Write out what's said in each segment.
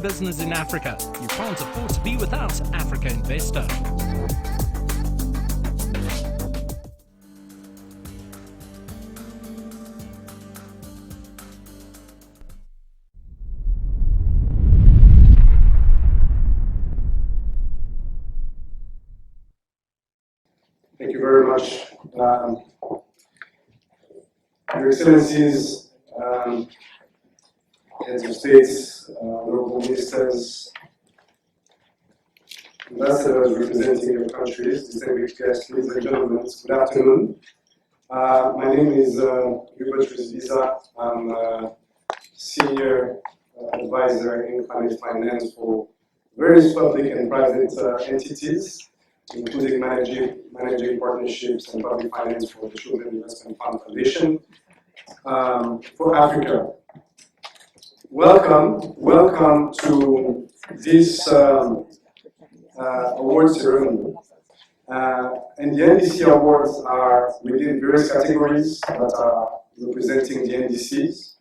doing business in Africa. You can't afford to be without Africa Investor. Thank you very much. Your Excellencies, heads of states, honorable ministers, ambassadors representing your countries, distinguished guests, ladies and gentlemen, good afternoon. My name is Hubert Visa. I'm a senior advisor in climate finance for various public and private entities, including managing partnerships and public finance for the Children Investment Fund Foundation for Africa. Welcome to this award ceremony. And the NDC awards are within various categories that are representing the NDCs.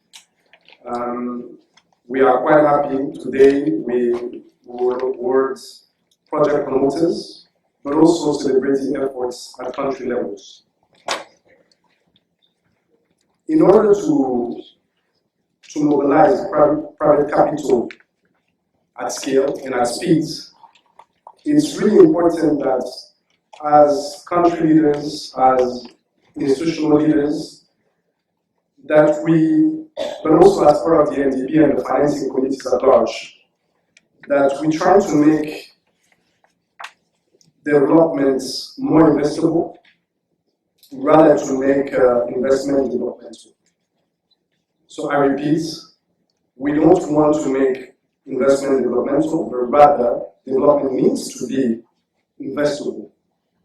We are quite happy today. We will award project promoters, but also celebrating efforts at country levels. In order to mobilize private capital at scale and at speed, it's really important that as country leaders, as institutional leaders, that we, but also as part of the NDP and the financing communities at large, that we try to make developments more investable rather to make investment developmental. So I repeat, we don't want to make investment developmental, but rather development needs to be investable.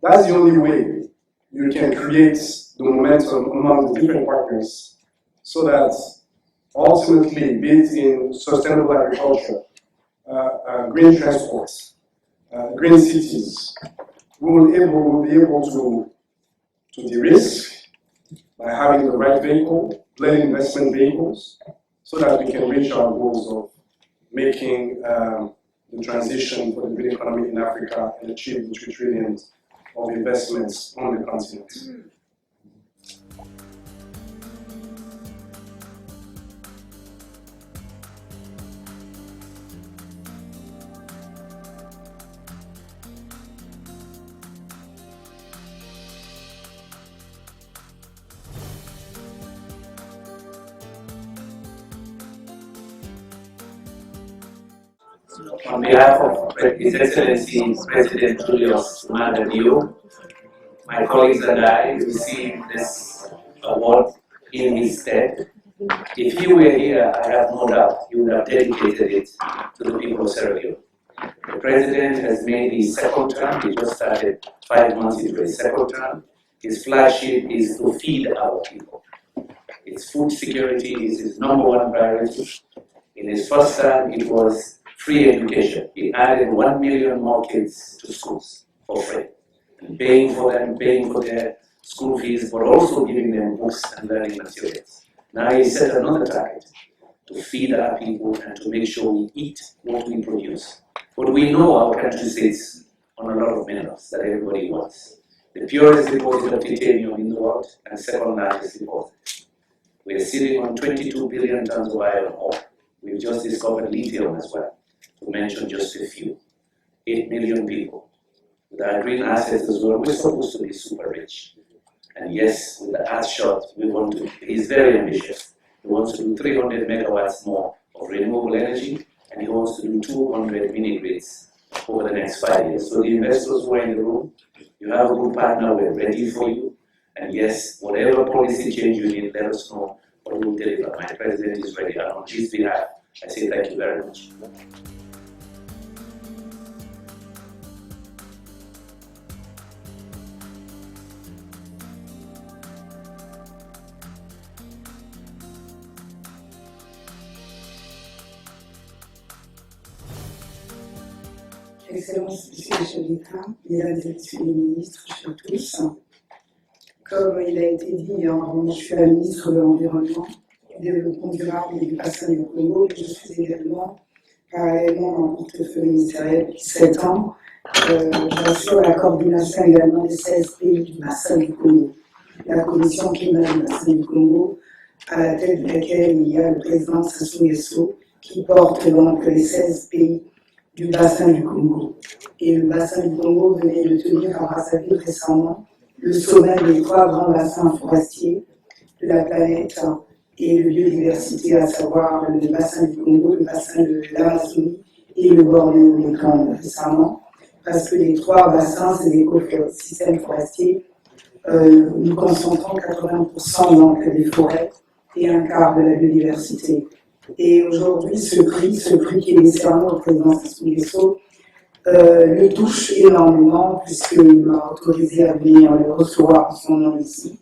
That's the only way you can create the momentum among the different partners so that ultimately, be it in sustainable agriculture, green transport, green cities, we will be able to de-risk by having the right vehicle, blended investment vehicles, so that we can reach our goals of making the transition for the green economy in Africa and achieve the 3 trillion of investments on the continent. On behalf of His Excellency President Julius Maada Bio, my colleagues and I received this award in his stead. If you were here, I have no doubt you would have dedicated it to the people of Sierra Leone. The President has made his second term. He just started 5 months into his second term. His flagship is to feed our people. Its food security is his #1 priority. In his first term, it was free education. He added 1 million more kids to schools for free, and paying for them, paying for their school fees, but also giving them books and learning materials. Now he set another target to feed our people and to make sure we eat what we produce. But we know our country sits on a lot of minerals that everybody wants. The purest deposit of titanium in the world and second largest deposit. We are sitting on 22 billion tons of iron ore. We've just discovered lithium as well, to mention just a few. 8 million people. With our green assets as well, we're supposed to be super rich. And yes, with the Earth shot, he's very ambitious. He wants to do 300 megawatts more of renewable energy, and he wants to do 200 mini grids over the next 5 years. So the investors who are in the room, you have a good partner, we're ready for you. And yes, whatever policy change you need, let us know, but we'll deliver. My president is ready, and on his behalf, I say thank you very much. Excellences, Monsieur le chef d'État, Mesdames et Messieurs les ministres, chers tous, comme il a été dit, je suis la ministre de l'Environnement, du Développement durable et du bassin du Congo, mais je suis également parallèlement dans le portefeuille ministériel depuis 7 ans. J'assure la coordination également des 16 pays du bassin du Congo. La commission climat du bassin du Congo, à la tête de laquelle il y a le président Sassou Nguesso, qui porte donc les 16 pays du bassin du Congo. Et le bassin du Congo venait de tenir à Brazzaville récemment le sommet des 3 grands bassins forestiers de la planète et de biodiversité, à savoir le bassin du Congo, le bassin de l'Amazonie et le Bornéo Mekong récemment, parce que les 3 bassins, c'est des écosystèmes forestiers. Nous concentrons 80% donc des forêts et un quart de la biodiversité. Et aujourd'hui, ce prix qui est décerné au président Sassou Nguesso, le touche énormément, puisqu'il m'a autorisé à venir le recevoir en son nom ici.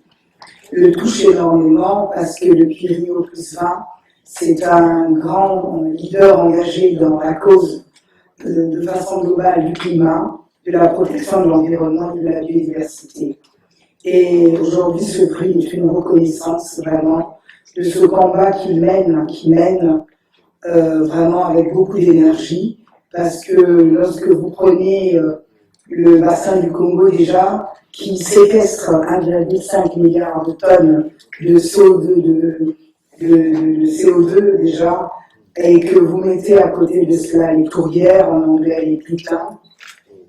Le touche énormément parce que depuis Rio + 20, c'est un grand leader engagé dans la cause de façon globale du climat, de la protection de l'environnement et de la biodiversité. Et aujourd'hui, ce prix est une reconnaissance vraiment de ce combat qu'il mène vraiment avec beaucoup d'énergie, parce que lorsque vous prenez le bassin du Congo déjà, qui séquestre 1,5 milliard de tonnes de CO2 déjà, et que vous mettez à côté de cela les tourbières, en anglais les putains,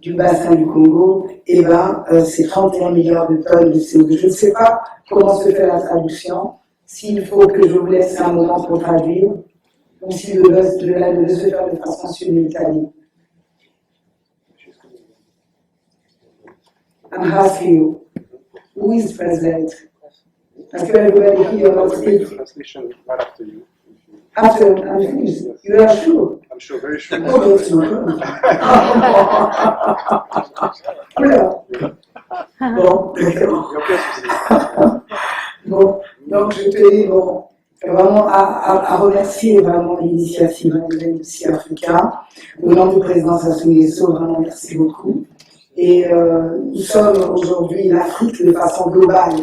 du bassin du Congo, et ben c'est 31 milliards de tonnes de CO2. Je ne sais pas comment se fait la traduction, s'il faut que je vous laisse un moment pour traduire, ou si de se faire de façon simultanée. I'm asking you, who is president? Parce que everybody here wants to speak. Translation right after you. After I'm finished, you are sure? I'm sure, very sure. Oh, that's not good. Voilà. Bon, d'accord. Bon, donc je tenais vraiment à remercier vraiment l'initiative de NDC africain. Au nom du président Sassou Nguesso, vraiment merci beaucoup. Et nous sommes aujourd'hui l'Afrique de façon globale.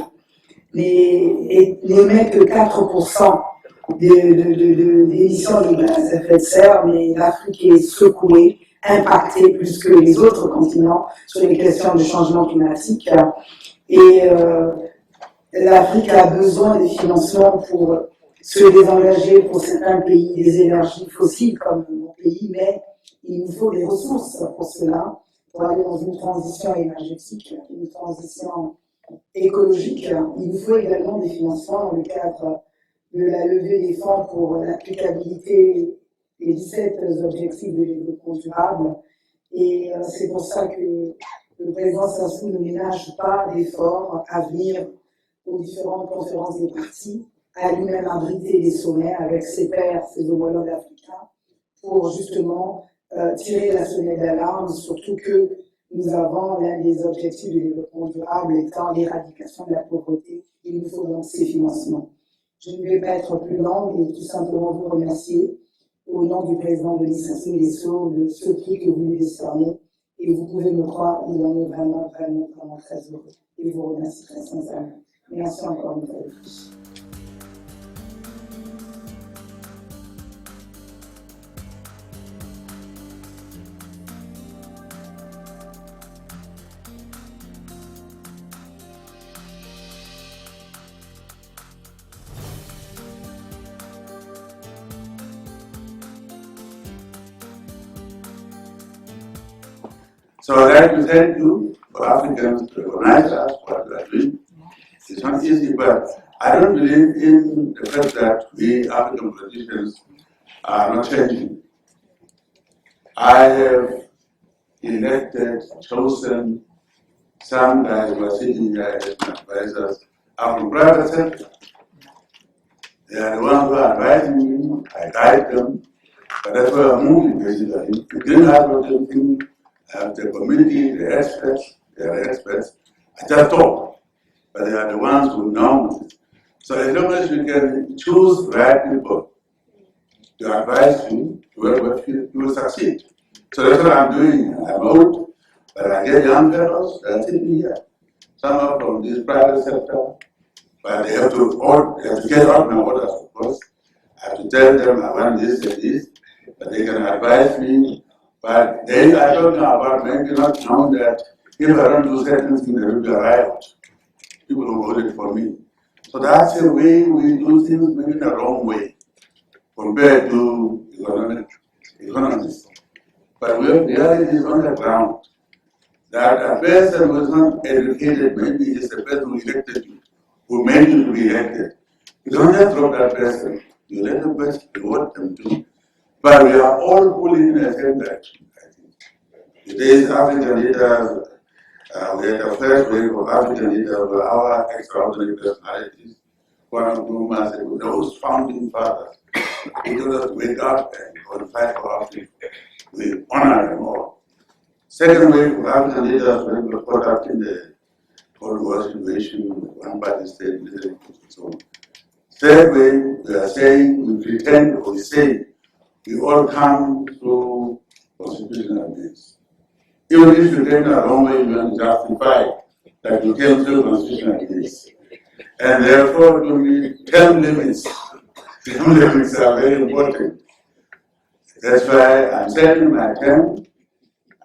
N'émet que 4% d'émissions de gaz à effet de serre, mais l'Afrique est secouée, impactée plus que les autres continents sur les questions de changement climatique. Et l'Afrique a besoin des financements pour se désengager pour certains pays des énergies fossiles comme mon pays, mais il nous faut des ressources pour cela, pour aller dans une transition énergétique, une transition écologique. Il nous faut également des financements dans le cadre de la levée des fonds pour l'applicabilité des 17 objectifs de développement durable. Et c'est pour ça que le président Sassou ne ménage pas d'efforts à venir aux différentes conférences des partis, à lui-même abriter des sommets avec ses pairs, ses homologues africains, pour justement tirer la sonnette d'alarme, surtout que nous avons l'un des objectifs de développement durable étant l'éradication de la pauvreté. Il nous faut donc ces financements. Je ne vais pas être plus longue et tout simplement vous remercier au nom du président de Sassou Nguesso de ce prix que vous lui décernez. Et vous pouvez me croire, il en est vraiment très heureux. Et je vous remercie très sincèrement. Merci encore une fois de plus. So I'd like to thank you for Africans to recognize us what we are doing. It's not easy, but I don't believe in the fact that we African politicians are not changing. I have elected, chosen some guys who are sitting here as my advisors are from private sector. They are the ones who are advising me, I guide them, but that's where I'm moving basically. We didn't have everything. The community, the experts, they are experts. I just talk, but they are the ones who know. So as long as you can choose the right people to advise you to work with you, you will succeed. So that's what I'm doing. I'm old, but I get young fellows that are sitting here. Some are from this private sector, but they have to get out my orders, of course. I have to tell them I want this and this. but they can advise me. But they are talking about maybe not knowing that if I don't do certain things, there will be a riot. People will vote for me. So that's the way we do things, maybe the wrong way compared to economists. But reality is on the ground. That a person who is not educated, maybe is the person who elected you, who made you to be elected. You don't just drop that person. You let the person do what them do. But we are all pulling in the same direction, I think. Today's African leaders, we had a first wave of African leaders were our extraordinary personalities. One of whom was those founding fathers. We told us to wake up and fight for Africa. We honor them all. Second wave of African leaders were caught up in the Cold War situation, one party state, and so on. Third wave, we are saying, we pretend or we say, we all come through constitutional means. Even if you came the wrong way, you can justify that you came through constitutional means. And therefore, to me, term limits. Term limits are very important. That's why I'm setting my term.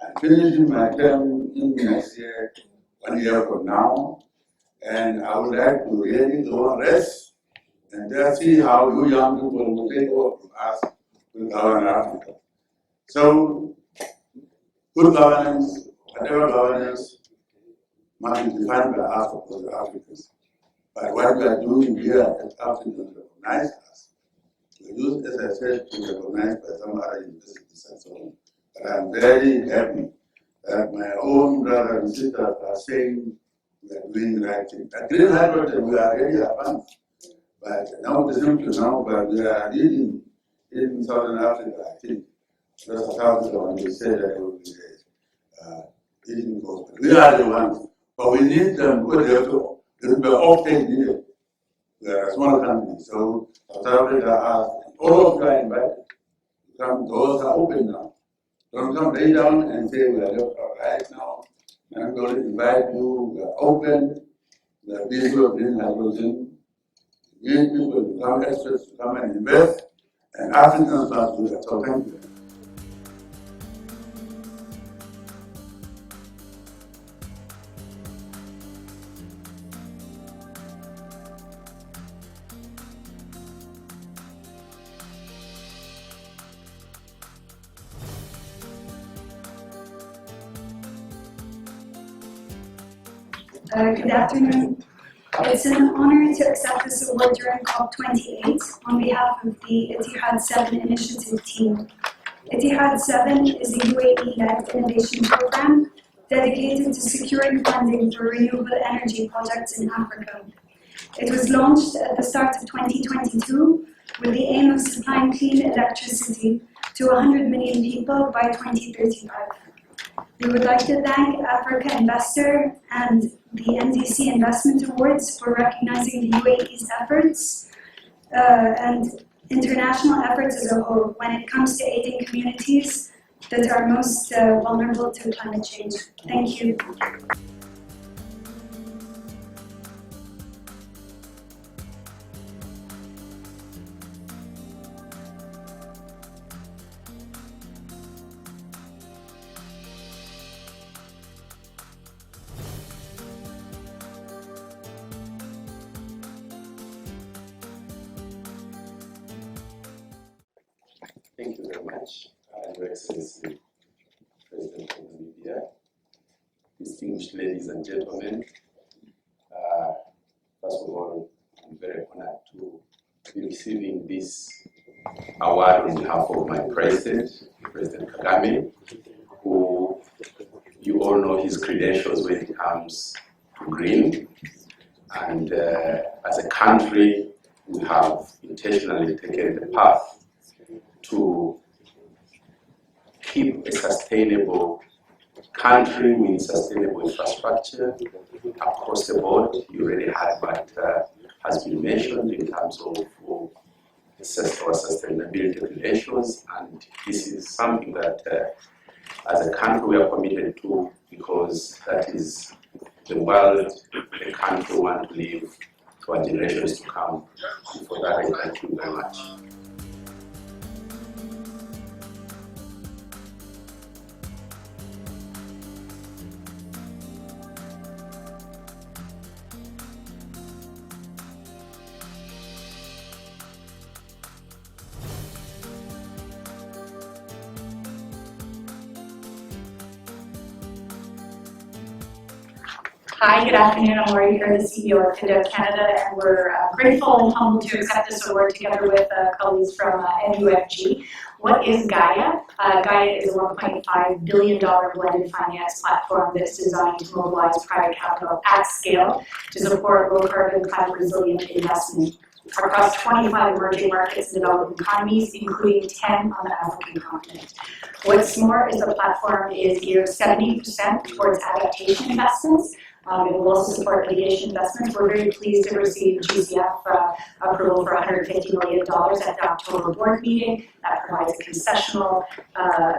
I'm finishing my term in next year, 1 year from now. And I would like to really go and rest and just see how you young people will take over from us with govern Africa. So, good governance, whatever governance, must be defined by us as the Africans. But what we are doing here as Africans recognize us. We use, as I said, to recognize by some other universities and so on. But I'm very happy that my own brothers and sisters are saying we are doing the right thing. At Green Hydrogen, we are really advanced. But now it's simple now, but we are leading in Southern Africa, I think. South Africa, when they say that it will be leading force. We are the ones, but we need them because they will be often needed. We are a small country, so South Africa are all of you are invited. Come, doors are open now. Don't come lay down and say we are left or right now. I'm going to invite you, we are open, we are busy with green hydrogen. We need people to come, experts to come and invest, and Africans must do that. So thank you. Good afternoon. It's an honor to accept this award during COP28 on behalf of the Etihad 7 initiative team. Etihad 7 is a UAE-led innovation program dedicated to securing funding for renewable energy projects in Africa. It was launched at the start of 2022 with the aim of supplying clean electricity to 100 million people by 2035. We would like to thank Africa Investor and the NDC Investment Awards for recognizing the UAE's efforts and international efforts as a whole when it comes to aiding communities that are most vulnerable to climate change. Thank you. Thank you very much, Your Excellency, President of Namibia, distinguished ladies and gentlemen. First of all, I'm very honored to be receiving this award on behalf of my president, President Kagame, who you all know his credentials when it comes to green. And as a country, we have intentionally taken the path to keep a sustainable country with sustainable infrastructure across the board. You already had what has been mentioned in terms of our sustainability credentials, and this is something that as a country we are committed to, because that is the world the country wants to live for generations to come. And for that, I thank you very much. Hi, good afternoon. I'm Lori here, the CEO of FinDev Canada, and we're grateful and humbled to accept this award together with colleagues from MUFG. What is Gaia? Gaia is a $1.5 billion blended finance platform that's designed to mobilize private capital at scale to support low carbon, climate resilient investment across 25 emerging markets and developing economies, including 10 on the African continent. What's more is the platform is geared 70% towards adaptation investments. It will also support mitigation investments. We're very pleased to receive GCF approval for $150 million at the October board meeting. That provides a concessional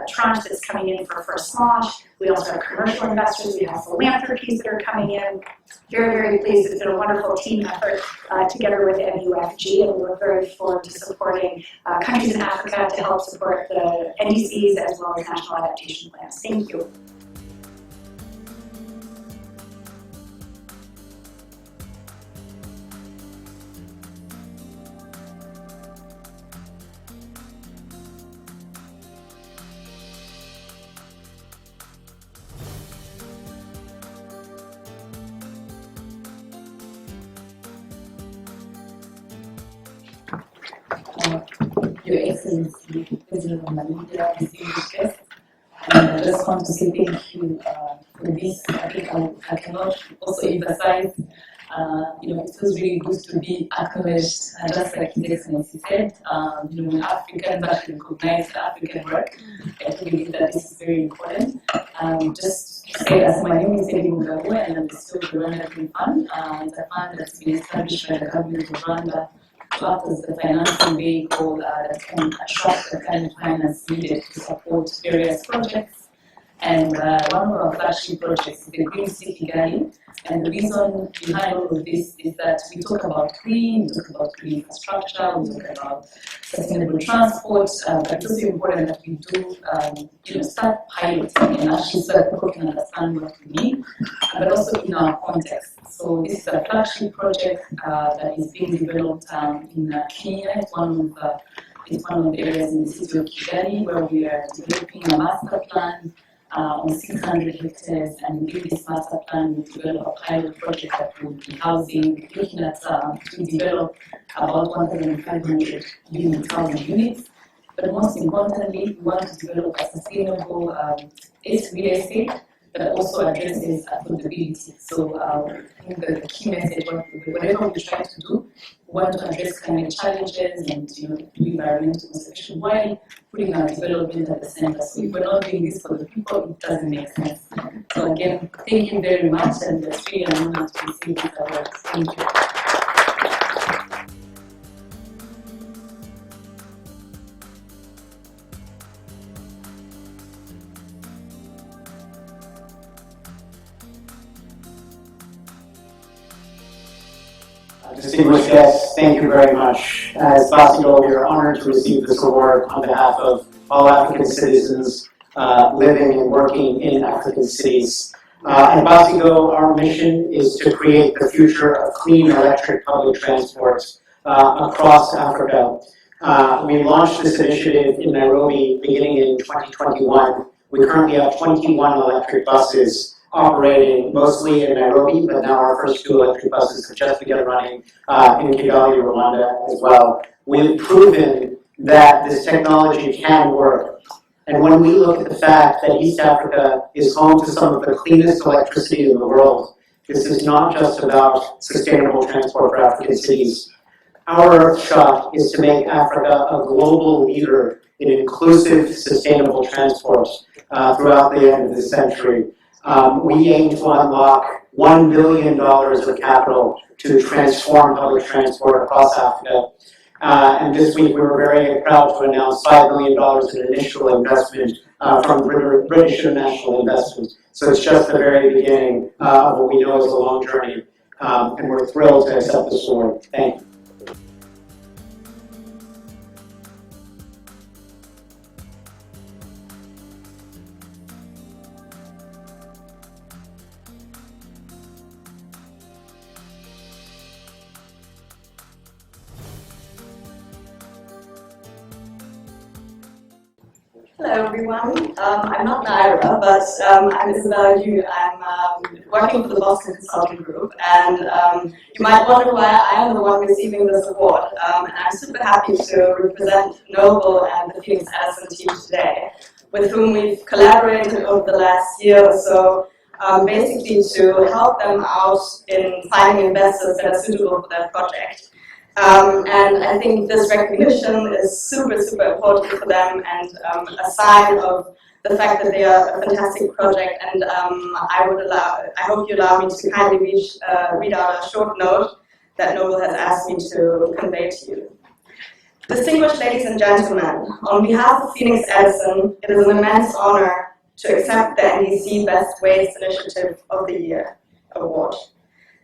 tranche that's coming in for first launch. We also have commercial investors. We have philanthropies that are coming in. Very, very pleased. It's been a wonderful team effort together with MUFG, and we look very forward to supporting countries in Africa to help support the NDCs as well as national adaptation plans. Thank you. Your Excellency, President of Namibia, distinguished guests, and I just want to say thank you for this. I think I cannot also emphasize, it feels really good to be acknowledged, just like His Excellency said. When Africans actually recognize African work, I believe that this is very important. Just to say, as my name is Eddie Mugabe, and I'm the CEO of the Rwanda Green Fund. It's a fund that's been established by the government of Rwanda to act as the financing vehicle that can attract the kind of finance needed to support various projects. And one of our flagship projects is the Green City Kigali. And the reason behind all of this is that we talk about green, we talk about green infrastructure, we talk about sustainable transport, but it's also important that we do start piloting and actually so that people can understand what we mean, but also in our context. So this is a flagship project that is being developed in Kenya. It's one of the areas in the city of Kigali where we are developing a master plan on 600 hectares, and within this master plan we develop a pilot project that will be housing, looking at to develop about 1,500 units. But most importantly, we want to develop a sustainable real estate that also addresses affordability. So I think the key message, whatever we try to do, we want to address climate challenges and do environmental conservation while putting our development at the center. So if we're not doing this for the people, it doesn't make sense. So again, thank you very much, and it's really an honor to receive this award. Thank you. Distinguished guests, thank you very much. As Basio, we are honored to receive this award on behalf of all African citizens living and working in African cities. At Basio, our mission is to create the future of clean electric public transport across Africa. We launched this initiative in Nairobi beginning in 2021. We currently have 21 electric buses operating mostly in Nairobi, but now our first 2 electric buses have just begun running in Kigali, Rwanda as well. We've proven that this technology can work. And when we look at the fact that East Africa is home to some of the cleanest electricity in the world, this is not just about sustainable transport for African cities. Our shot is to make Africa a global leader in inclusive, sustainable transport throughout the end of this century. We aim to unlock $1 billion of capital to transform public transport across Africa. And this week we were very proud to announce $5 million in initial investment from British International Investment. So it's just the very beginning of what we know is a long journey. And we're thrilled to accept this award. Thank you. Hello everyone. I'm not Naira, but I'm Isabella Yu. I'm working for the Boston Consulting Group, and you might wonder why I am the one receiving this award. And I'm super happy to represent Noble and the Phoenix Edison team today, with whom we've collaborated over the last year or so, basically to help them out in finding investors that are suitable for their project. And I think this recognition is super, super important for them and a sign of the fact that they are a fantastic project. And I hope you allow me to kindly read out a short note that Noble has asked me to convey to you. Distinguished ladies and gentlemen, on behalf of Phoenix Edison, it is an immense honor to accept the NDC Best Waste Initiative of the Year award.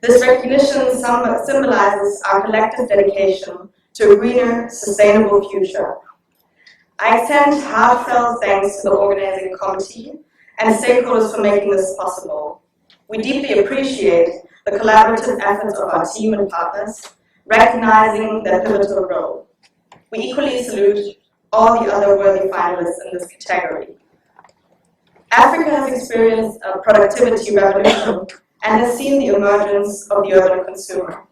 This recognition symbolizes our collective dedication to a greener, sustainable future. I extend heartfelt thanks to the organizing committee and stakeholders for making this possible. We deeply appreciate the collaborative efforts of our team and partners, recognizing their pivotal role. We equally salute all the other worthy finalists in this category. Africa has experienced a productivity revolution and has seen the emergence of the urban consumer.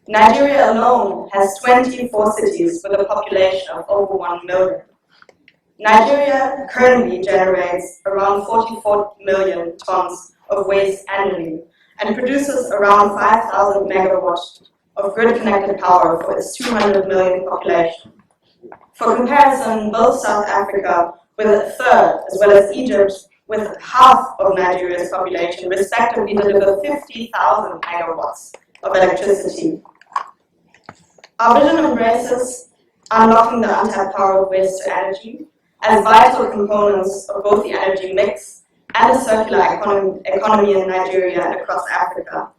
Nigeria alone has 24 cities with a population of over 1 million. Nigeria currently generates around 44 million tons of waste annually and produces around 5,000 megawatts of grid-connected power for its 200 million population. For comparison, both South Africa, with a third, as well as Egypt, with half of Nigeria's population, respectively deliver 50,000 megawatts of electricity. Our vision embraces unlocking the untapped power of waste to energy as vital components of both the energy mix and the circular economy in Nigeria and across Africa.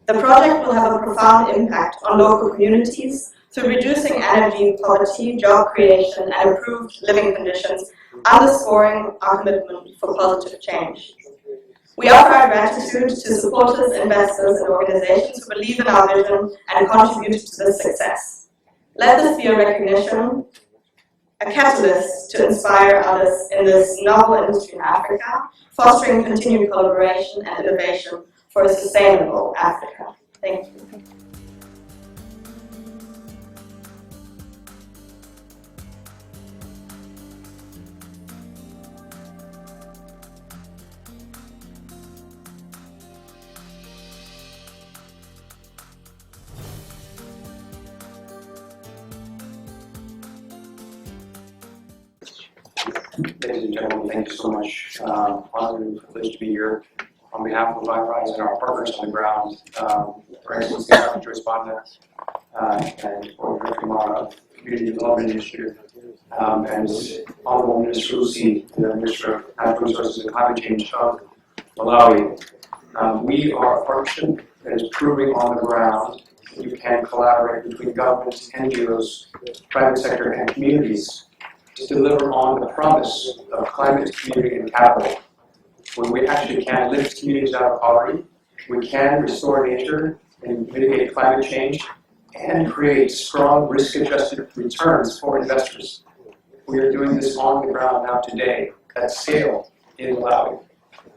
The project will have a profound impact on local communities through reducing energy poverty, job creation, and improved living conditions, underscoring our commitment for positive change. We offer our gratitude to supporters, investors, and organizations who believe in our vision and contribute to this success. Let this be a recognition, a catalyst to inspire others in this novel industry in Africa, fostering continued collaboration and innovation for a sustainable Africa. Thank you. Ladies and gentlemen, thank you so much. Honored and privileged to be here on behalf of iRise and our partners on the ground, for instance, the Dr. Joyce Bonda and for Rick Kamara of Community Development Initiative, and Honorable Minister Lucy, the Minister of Natural Resources and Climate Change of Malawi. We are a partnership that is proving on the ground that you can collaborate between governments, NGOs, private sector, and communities to deliver on the promise of climate, community, and capital. When we actually can lift communities out of poverty, we can restore nature and mitigate climate change and create strong risk-adjusted returns for investors. We are doing this on the ground now today at scale in Malawi.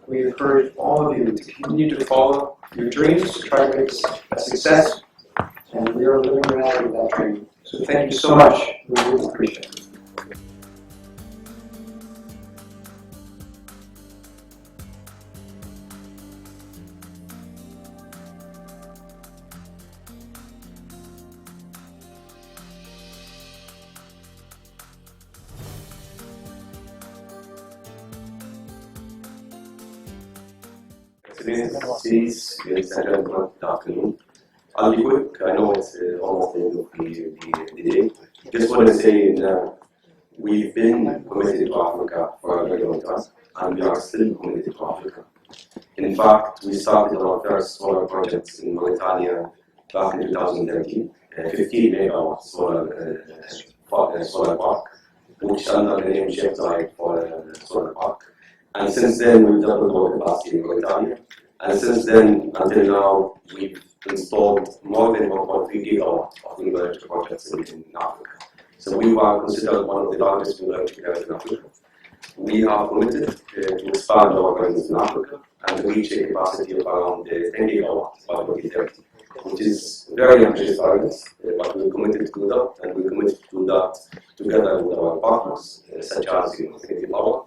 We encourage all of you to continue to follow your dreams, to try to make this a success, and we are living the reality of that dream. So thank you so much. We really appreciate it. Ladies and gentlemen, good afternoon. I'll be quick. I know it's almost the end of the day. Just want to say we've been committed to Africa for a very long time, and we are still committed to Africa. In fact, we started our first solar projects in Mauritania back in 2013, 15 megawatt solar park, which is under the name Sheptide for solar park. And since then, we've doubled our capacity in Mauritania. And since then, until now, we've installed more than 1.3 gigawatts of renewable energy projects in Africa. So we are considered one of the largest renewable energy players in Africa. We have committed to expand our presence in Africa and reach a capacity of around 10 gigawatts by 2030, which is very ambitious target, but we're committed to do that, and we're committed to do that together with our partners, such as Infinity Power,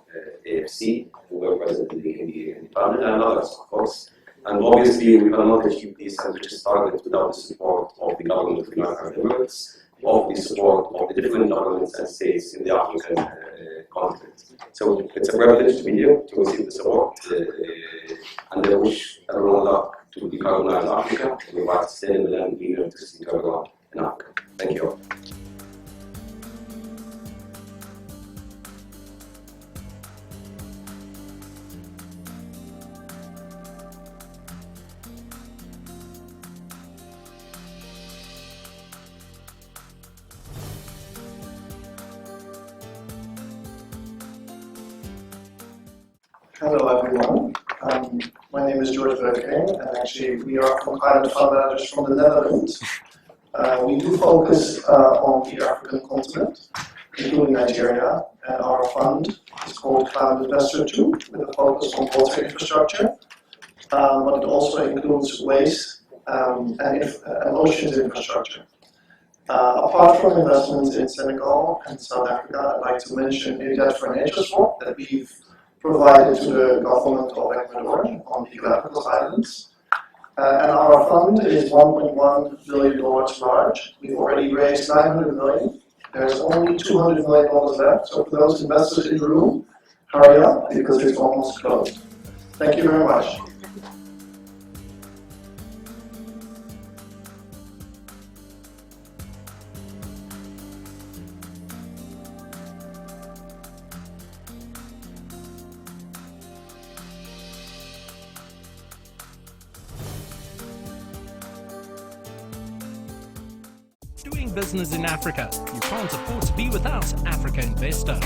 AFC, who are present in the panel, and others, of course. And obviously, we cannot achieve these ambitious targets without the support of the government of the United Arab Emirates, of the support of the different governments and states in the African continent. So it's a privilege to be here to receive the support, and I wish everyone luck to decarbonize Africa and provide sustainable and green electricity to everyone in Africa. Thank you all. Hello everyone, my name is George Bergering, and actually we are from Private Fund Managers from the Netherlands. We do focus on the African continent, including Nigeria, and our fund is called Climate Investor 2, with a focus on water infrastructure, but it also includes waste and oceans infrastructure. Apart from investments in Senegal and South Africa, I'd like to mention a debt for nature swap that we've provided to the government of Ecuador on the Galapagos Islands. And our fund is $1.1 billion large. We've already raised $900 million. There's only $200 million left. So for those investors in the room, hurry up because it's almost closed. Thank you very much. Doing business in Africa. You can't afford to be without Africa Investor.